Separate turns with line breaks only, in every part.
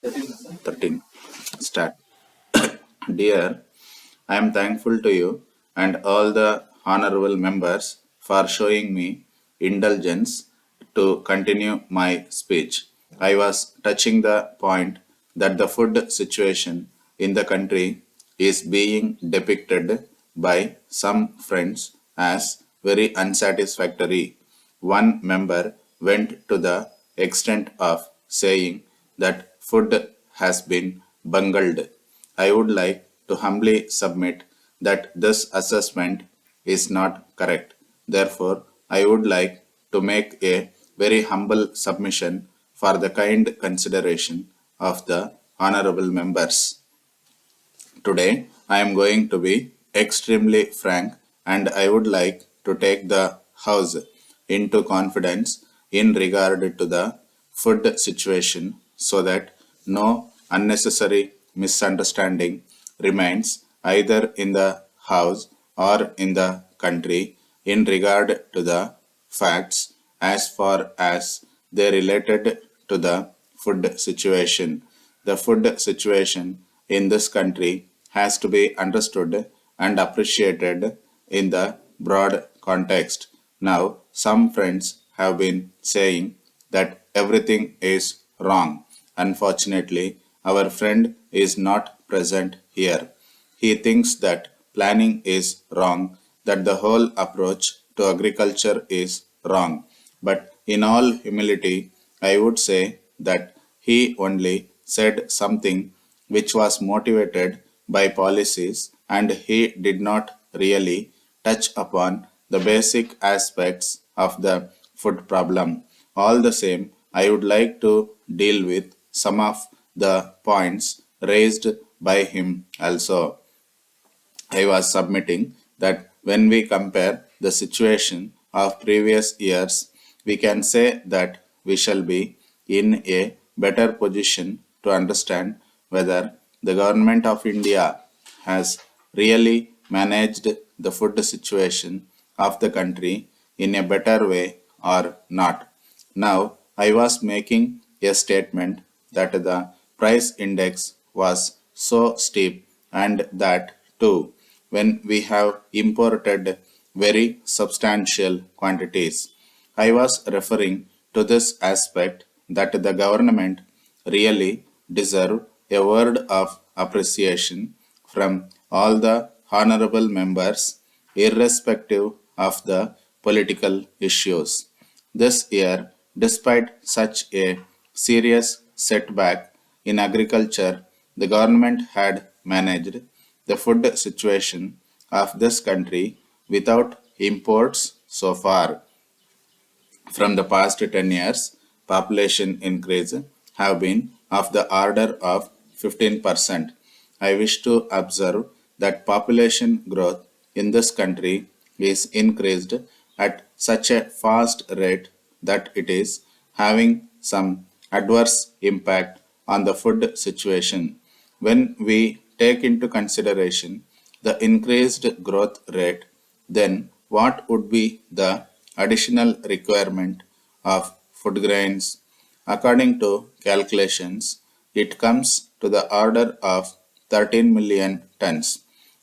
13. Start. Dear, I am thankful to you and all the honorable members for showing me indulgence to continue my speech. I was touching the point that the food situation in the country is being depicted by some friends as very unsatisfactory. One member went to the extent of saying that food has been bungled. I would like to humbly submit that this assessment is not correct. Therefore, I would like to make a very humble submission for the kind consideration of the honorable members. Today, I am going to be extremely frank and I would like to take the House into confidence in regard to the food situation so that no unnecessary misunderstanding remains either in the House or in the country in regard to the facts as far as they related to the food situation. The food situation in this country has to be understood and appreciated in the broad context. Now, some friends have been saying that everything is wrong. Unfortunately, our friend is not present here. He thinks that planning is wrong, that the whole approach to agriculture is wrong. But in all humility, I would say that he only said something which was motivated by policies and he did not really touch upon the basic aspects of the food problem. All the same, I would like to deal with some of the points raised by him also. I was submitting that when we compare the situation of previous years, we can say that we shall be in a better position to understand whether the government of India has really managed the food situation of the country in a better way or not. Now, I was making a statement that the price index was so steep and that too when we have imported very substantial quantities. I was referring to this aspect that the government really deserve a word of appreciation from all the honorable members irrespective of the political issues. This year, despite such a serious setback in agriculture, the government had managed the food situation of this country without imports so far. From the past 10 years, population increase have been of the order of 15%. I wish to observe that population growth in this country is increased at such a fast rate that it is having some adverse impact on the food situation. When we take into consideration the increased growth rate, then what would be the additional requirement of food grains? According to calculations, it comes to the order of 13 million tons.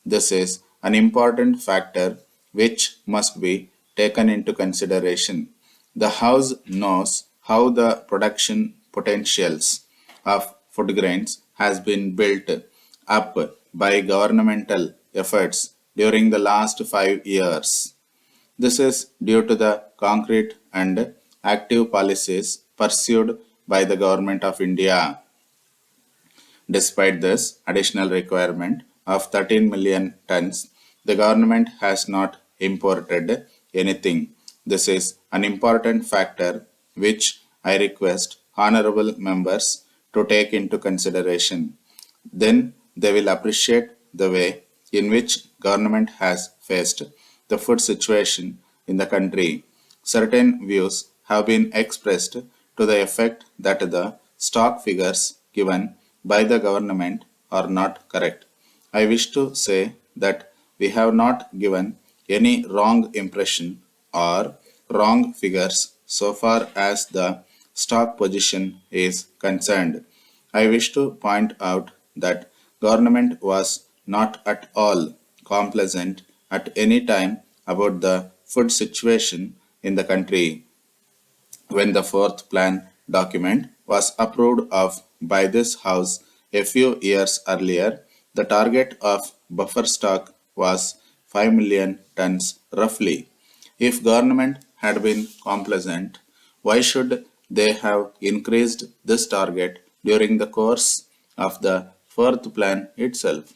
This is an important factor which must be taken into consideration. The House knows how the production potentials of food grains has been built up by governmental efforts during the last 5 years. This is due to the concrete and active policies pursued by the Government of India. Despite this additional requirement of 13 million tons, the government has not imported anything. This is an important factor which I request honorable members to take into consideration. Then they will appreciate the way in which government has faced the food situation in the country. Certain views have been expressed to the effect that the stock figures given by the government are not correct. I wish to say that we have not given any wrong impression or wrong figures so far as the stock position is concerned. I wish to point out that government was not at all complacent at any time about the food situation in the country. When the fourth plan document was approved of by this House a few years earlier, the target of buffer stock was 5 million tons roughly. If government had been complacent, why should they have increased this target during the course of the fourth plan itself?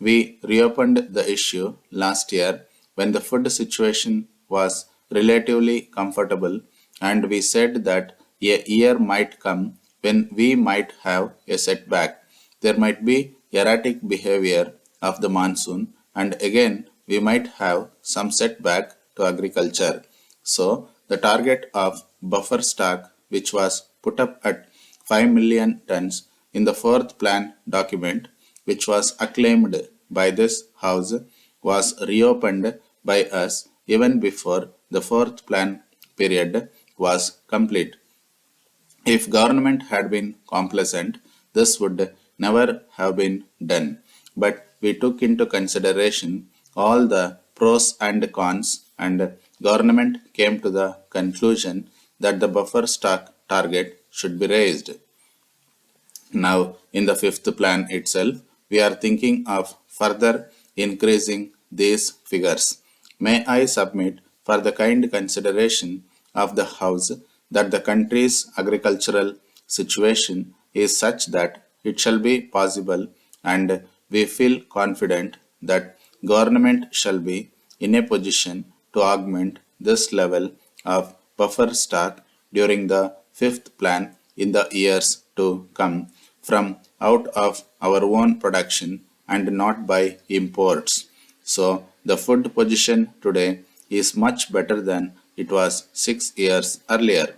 We reopened the issue last year when the food situation was relatively comfortable, and we said that a year might come when we might have a setback. There might be erratic behavior of the monsoon, and again we might have some setback to agriculture. So, the target of buffer stock, which was put up at 5 million tons in the fourth plan document, which was acclaimed by this House, was reopened by us even before the fourth plan period was complete. If government had been complacent, this would never have been done. But we took into consideration all the pros and cons, and government came to the conclusion that the buffer stock target should be raised. Now, in the fifth plan itself, we are thinking of further increasing these figures. May I submit for the kind consideration of the House that the country's agricultural situation is such that it shall be possible, and we feel confident that government shall be in a position to augment this level of buffer stock during the fifth plan in the years to come from out of our own production and not by imports. So the food position today is much better than it was 6 years earlier.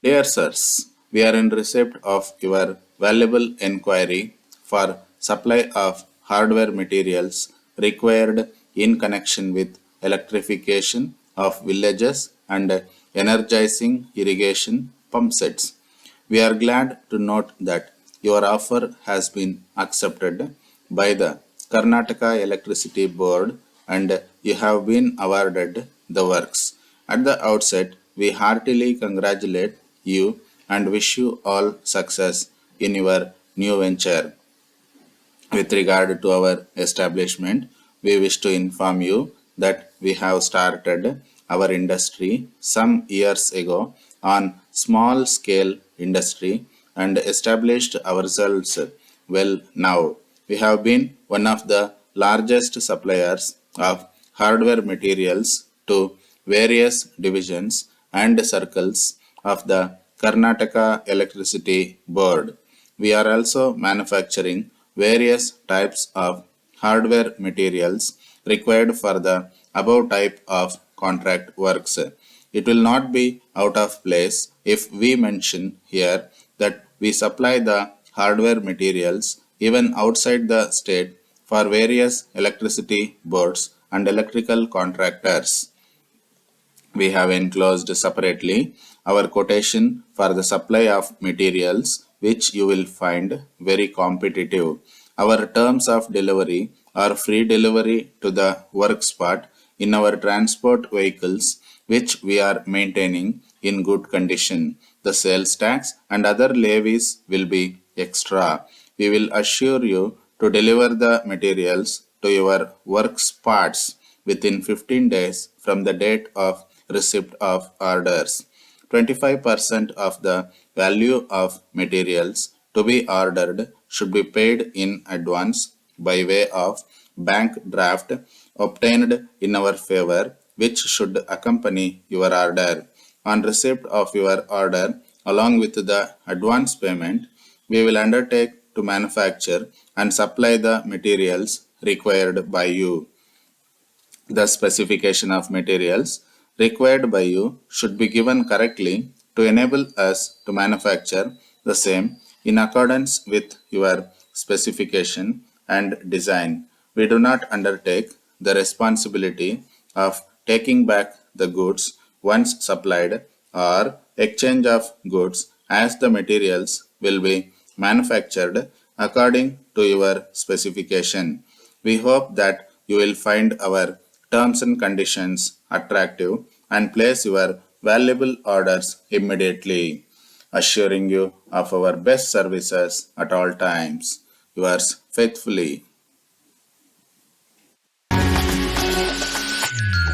Dear sirs, we are in receipt of your valuable inquiry for supply of hardware materials required in connection with electrification of villages and energizing irrigation pump sets. We are glad to note that your offer has been accepted by the Karnataka Electricity Board and you have been awarded the works. At the outset, we heartily congratulate you and wish you all success in your new venture. With regard to our establishment, we wish to inform you that we have started our industry some years ago on small scale industry and established ourselves well now. We have been one of the largest suppliers of hardware materials to various divisions and circles of the Karnataka Electricity Board. We are also manufacturing various types of hardware materials required for the above type of contract works. It will not be out of place if we mention here that we supply the hardware materials even outside the state for various electricity boards and electrical contractors. We have enclosed separately our quotation for the supply of materials, which you will find very competitive. Our terms of delivery are free delivery to the work spot in our transport vehicles, which we are maintaining in good condition. The sales tax and other levies will be extra. We will assure you to deliver the materials to your work spots within 15 days from the date of receipt of orders. 25% of the value of materials to be ordered should be paid in advance by way of bank draft obtained in our favor, which should accompany your order. On receipt of your order, along with the advance payment, we will undertake to manufacture and supply the materials required by you. The specification of materials required by you should be given correctly to enable us to manufacture the same in accordance with your specification and design. We do not undertake the responsibility of taking back the goods once supplied or exchange of goods as the materials will be manufactured according to your specification. We hope that you will find our terms and conditions attractive and place your valuable orders immediately, assuring you of our best services at all times. Yours faithfully,